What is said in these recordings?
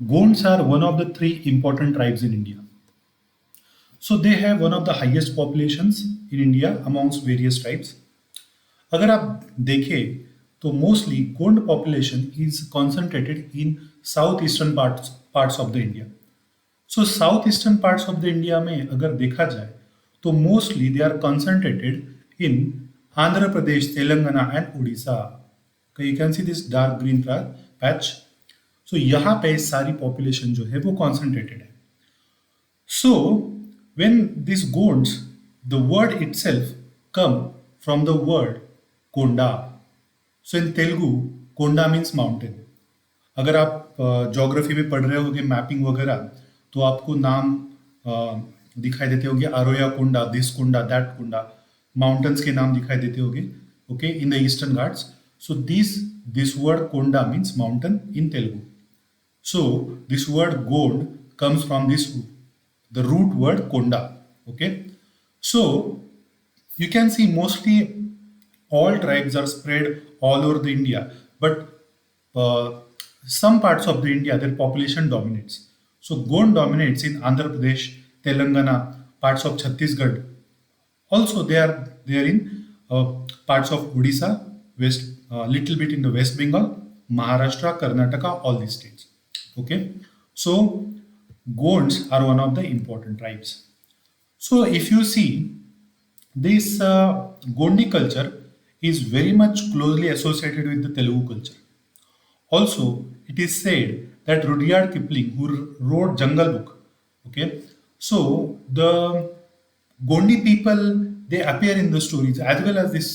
Gonds are one of the three important tribes in India. So they have one of the highest populations in India amongst various tribes. अगर आप देखें तो mostly Gond population is concentrated in south eastern parts of the India. So south eastern parts of the India में अगर देखा जाए तो mostly they are concentrated in Andhra Pradesh, Telangana and Orissa. You can see this dark green patch. So यहाँ पे सारी population जो है वो कॉन्सेंट्रेटेड है. So, when these Gonds, the word itself come from the word Konda. So in Telugu, Konda means mountain. अगर आप geography में पढ़ रहे होगे मैपिंग वगैरह तो आपको नाम दिखाई देते होंगे, Aroya Kunda, this Kunda, that Kunda, mountains के नाम दिखाई देते होंगे, okay, in the eastern Ghats. So this word Konda means mountain in Telugu. So this word Gond comes from the root word Konda. Okay. So you can see mostly all tribes are spread all over the India, but some parts of the India their population dominates. So Gond dominates in Andhra Pradesh, Telangana, parts of Chhattisgarh. Also they are in parts of Odisha, west, little bit in the West Bengal, Maharashtra, Karnataka, all these states. Okay, so Gonds are one of the important tribes. So if you see this Gondi culture is very much closely associated with the Telugu culture. Also, it is said that Rudyard Kipling, who wrote Jungle Book, okay, so the Gondi people they appear in the stories as well as this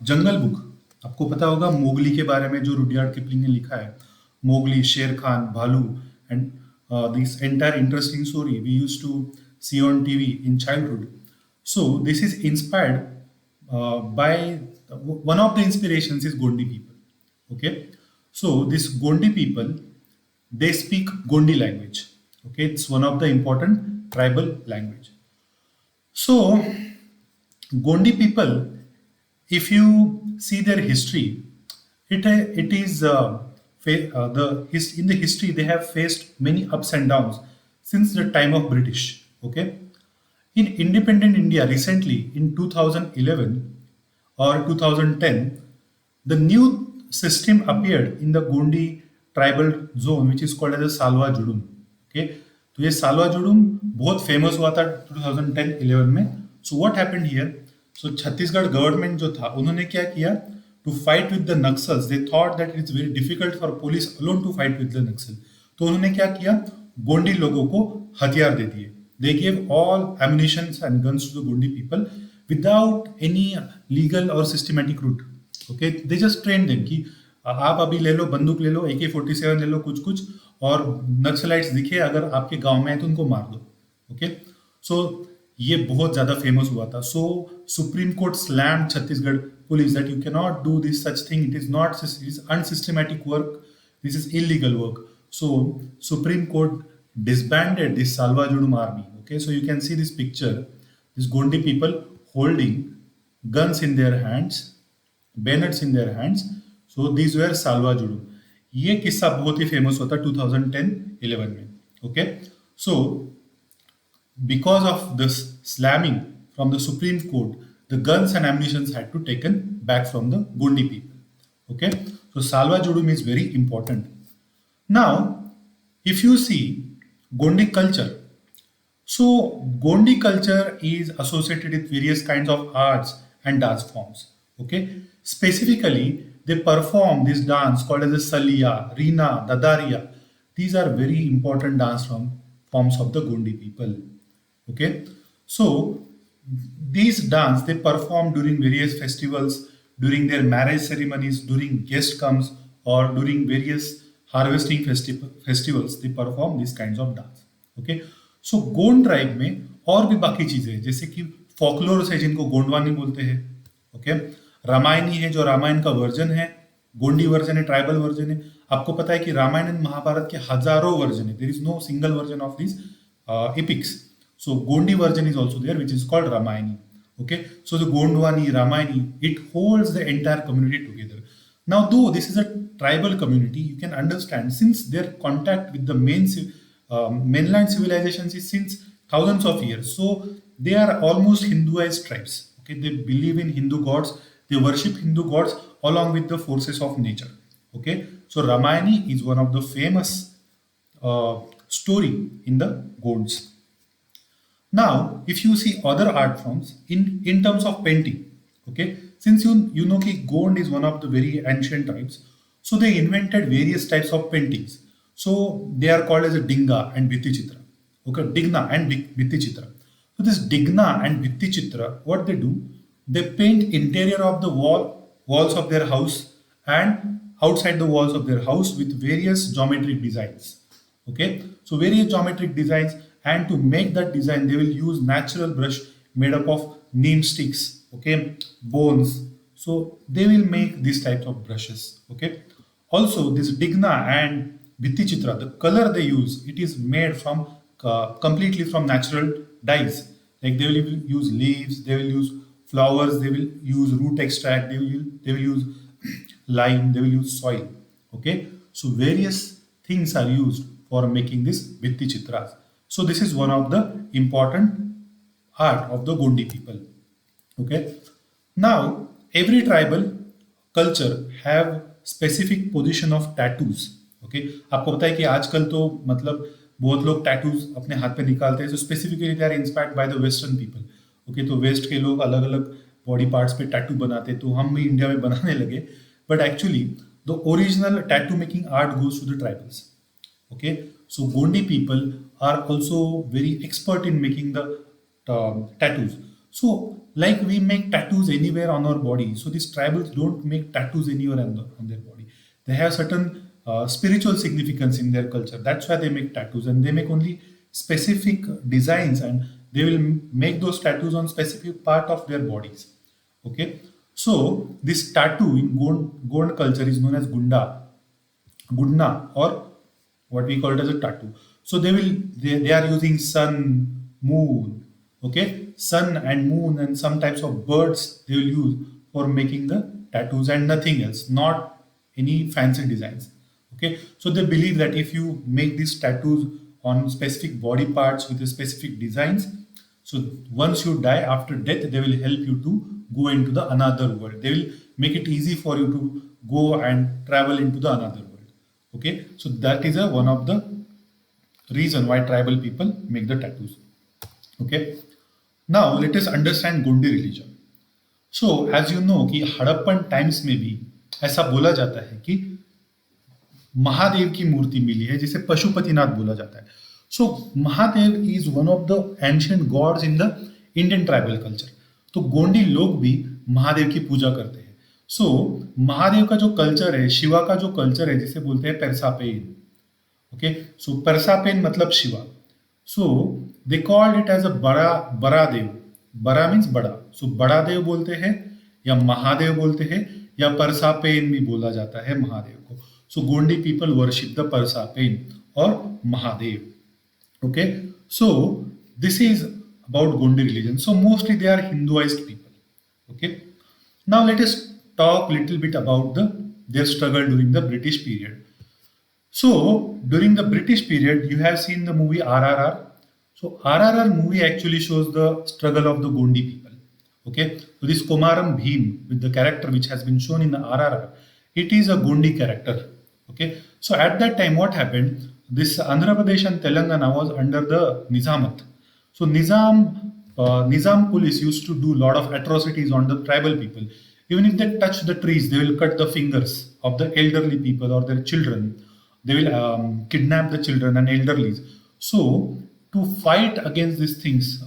Jungle Book. आपको पता होगा Mowgli के बारे में जो Rudyard Kipling ने लिखा है, मोगली, शेर खान, भालू, and this entire interesting story we used to see on TV in childhood. So this is inspired by one of the inspirations is Gondi people. Okay, so this Gondi people they speak Gondi language. Okay, it's one of the important tribal language. So Gondi people, if you see their history, it is in the history they have faced many ups and downs since the time of British. Okay, in independent India recently in 2011 or 2010, the new system appeared in the Gondi tribal zone which is called as the Salwa Judum. Okay, तो ये सालवा जुडूम बहुत famous हुआ था 2010-11 में. So what happened here, so Chhattisgarh government जो था उन्होंने क्या किया, to fight with the naxals they thought that it's very difficult for police alone to fight with the naxal. तो उन्होंने क्या किया, गोंडी लोगों को हथियार दे दिए. They give all ammunitions and guns to the Gondi people without any legal or systematic route. Okay, they just train them कि आप अभी ले लो, बंदूक ले लो, AK-47 ले लो, कुछ कुछ, और नक्सलाइट्स दिखे अगर आपके गांव में है तो उनको मार दो. ओके, सो ये बहुत ज्यादा फेमस हुआ था. So supreme court slam Chhattisgarh police that you can not do this such thing, it is not, it is unsystematic work, this is illegal work. So supreme court disbanded this Salva Judum army. Okay, so you can see this picture, these Gondi people holding guns in their hands, bayonets in their hands. So these were Salva Judum. ये किस्सा बहुत ही famous होता 2010-11 में. Okay, so because of this slamming from the supreme court, the guns and ammunitions had to taken back from the Gondi people. Okay, so Salwa Judum is very important. Now if you see Gondi culture, so Gondi culture is associated with various kinds of arts and dance forms. Okay, specifically they perform this dance called as the Saliya, Reena, Dadariya. These are very important dance forms of the Gondi people. Okay, so these dance they perform during various festivals, during their marriage ceremonies, during guest comes, or during various harvesting festivals they perform this kinds of dance. Okay, so Gond tribe में और भी बाकी चीजें हैं जैसे कि folklores है जिनको गोंडवानी बोलते हैं. ओके, रामायणी है जो रामायण का वर्जन है, गोंडी वर्जन है, ट्राइबल वर्जन है. आपको पता है कि रामायण एंड महाभारत के हजारों वर्जन है, there is no single version of this epics. So Gondi version is also there which is called Ramayani. Okay, so the Gondwani, Ramayani, it holds the entire community together. Now, though this is a tribal community, you can understand since their contact with the mainland civilizations is since thousands of years. So they are almost Hinduized tribes. Okay, they believe in Hindu gods. They worship Hindu gods along with the forces of nature. Okay, so Ramayana is one of the famous story in the Gonds. Now, if you see other art forms in terms of painting, okay, since you know that Gond is one of the very ancient tribes, so they invented various types of paintings. So they are called as a Dinga and Bhitti Chitra. Okay, Digna and Bhitti Chitra. So this Digna and Bhitti Chitra, what they do, they paint interior of the walls of their house and outside the walls of their house with various geometric designs. Okay, so various geometric designs, and to make that design they will use natural brush made up of neem sticks, okay, bones. So they will make these types of brushes. Okay, also this Digna and Bhitti Chitra, the color they use, it is made from completely from natural dyes. Like they will use leaves, they will use flowers, they will use root extract, they will use lime, they will use soil. Okay, so various things are used for making this Bhitti Chitras. So this is one of the important art of the Gondi people. Okay. Now every tribal culture have specific position of tattoos. Okay. आपको पता है कि आजकल तो मतलब बहुत लोग tattoos अपने हाथ पे निकालते हैं, so specifically they are inspired by the western people. Okay, तो वेस्ट के लोग अलग अलग बॉडी पार्ट्स पे टैटू बनाते, तो हम भी इंडिया में बनाने लगे. But actually the original tattoo making art goes to the tribals. Okay, so Gondi people are also very expert in making the tattoos. So like we make tattoos anywhere on our body, so these tribals don't make tattoos anywhere on their body. They have certain spiritual significance in their culture. That's why they make tattoos, and they make only specific designs, and they will make those tattoos on specific part of their bodies. Okay, so this tattoo in Gond culture is known as Gudna, or what we call it as a tattoo. So they are using sun, moon, okay, sun and moon and some types of birds they will use for making the tattoos, and nothing else, not any fancy designs. Okay, so they believe that if you make these tattoos on specific body parts with the specific designs, so once you die, after death, they will help you to go into the another world. They will make it easy for you to go and travel into the another world. Okay, so that is one of the reason why tribal people make the tattoos. Okay, now let us understand Gondi religion. So as you know कि Harappan times में भी ऐसा बोला जाता है कि महादेव की मूर्ति मिली है जिसे पशुपतिनाथ बोला जाता है. So Mahadev is one of the ancient gods in the Indian tribal culture. तो गोंडी लोग भी महादेव की पूजा करते हैं. सो महादेव का जो कल्चर है, शिवा का जो कल्चर है, जिसे बोलते हैं परसापेन. ओके, सो परसापेन मतलब Shiva. So they called it as a Bada Dev. बड़ा मीन्स बड़ा. सो बड़ा देव बोलते हैं या महादेव बोलते हैं या परसापेन भी बोला जाता है महादेव को. So Gondi people worship the Persapen और Mahadev. Okay, so this is about Gondi religion. So mostly they are Hinduized people. Okay, now let us talk little bit about their struggle during the British period. So during the British period, you have seen the movie RRR. So RRR movie actually shows the struggle of the Gondi people. Okay, so this Komaram Bhim with the character which has been shown in the RRR, it is a Gondi character. Okay, so at that time what happened? This Andhra Pradesh and Telangana was under the Nizamat. So Nizam police used to do a lot of atrocities on the tribal people. Even if they touch the trees, they will cut the fingers of the elderly people or their children. They will kidnap the children and elderlies. So to fight against these things,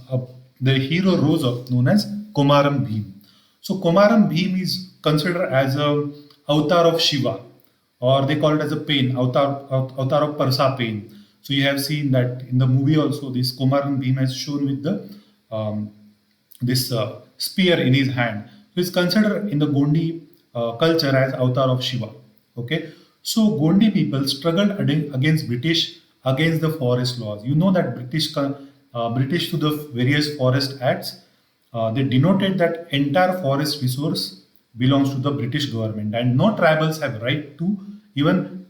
the hero rose up known as Komaram Bhim. So Komaram Bhim is considered as a avatar of Shiva, or they call it as a pain, avatar of Parsa pain. So you have seen that in the movie also, this Komaram Bhim is shown with the this spear in his hand. So it's considered in the Gondi culture as avatar of Shiva. Okay, so Gondi people struggled against British, against the forest laws. You know that British to the various forest acts, they denoted that entire forest resource belongs to the British government, and no tribals have right to even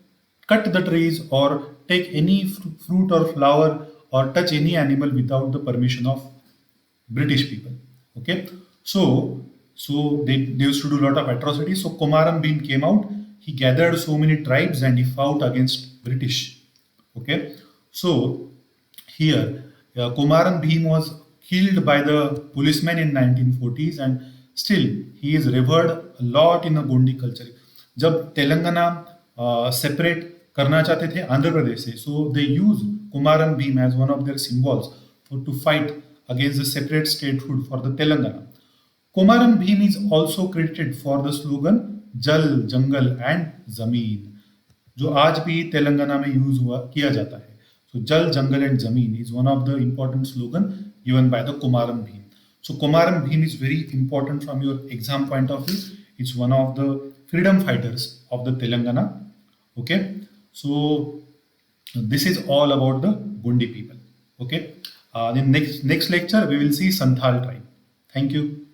cut the trees or take any fruit or flower or touch any animal without the permission of British people. Okay, so they used to do a lot of atrocities. So Komaram Bhim came out. He gathered so many tribes and he fought against British. Okay, so here Komaran Bhim was killed by the policemen in 1940s and still he is revered a lot in the Gondi culture. जब Telangana separate करना चाहते थे आंध्र प्रदेश से, so they use Kumaran Bhim as one of their symbols for to fight against the separate statehood for the Telangana. Kumaran Bhim is also credited for the slogan जल jungle and जमीन, जो आज भी तेलंगाना में यूज हुआ किया जाता है. So Jal, Jungle and Zameen is one of the important slogan given by the Kumaran Bhim. So Kumaran Bhim is very important from your exam point of view. It's one of the freedom fighters of the Telangana. Okay. So this is all about the Gondi people. Okay. In next lecture we will see Santhal tribe. Thank you.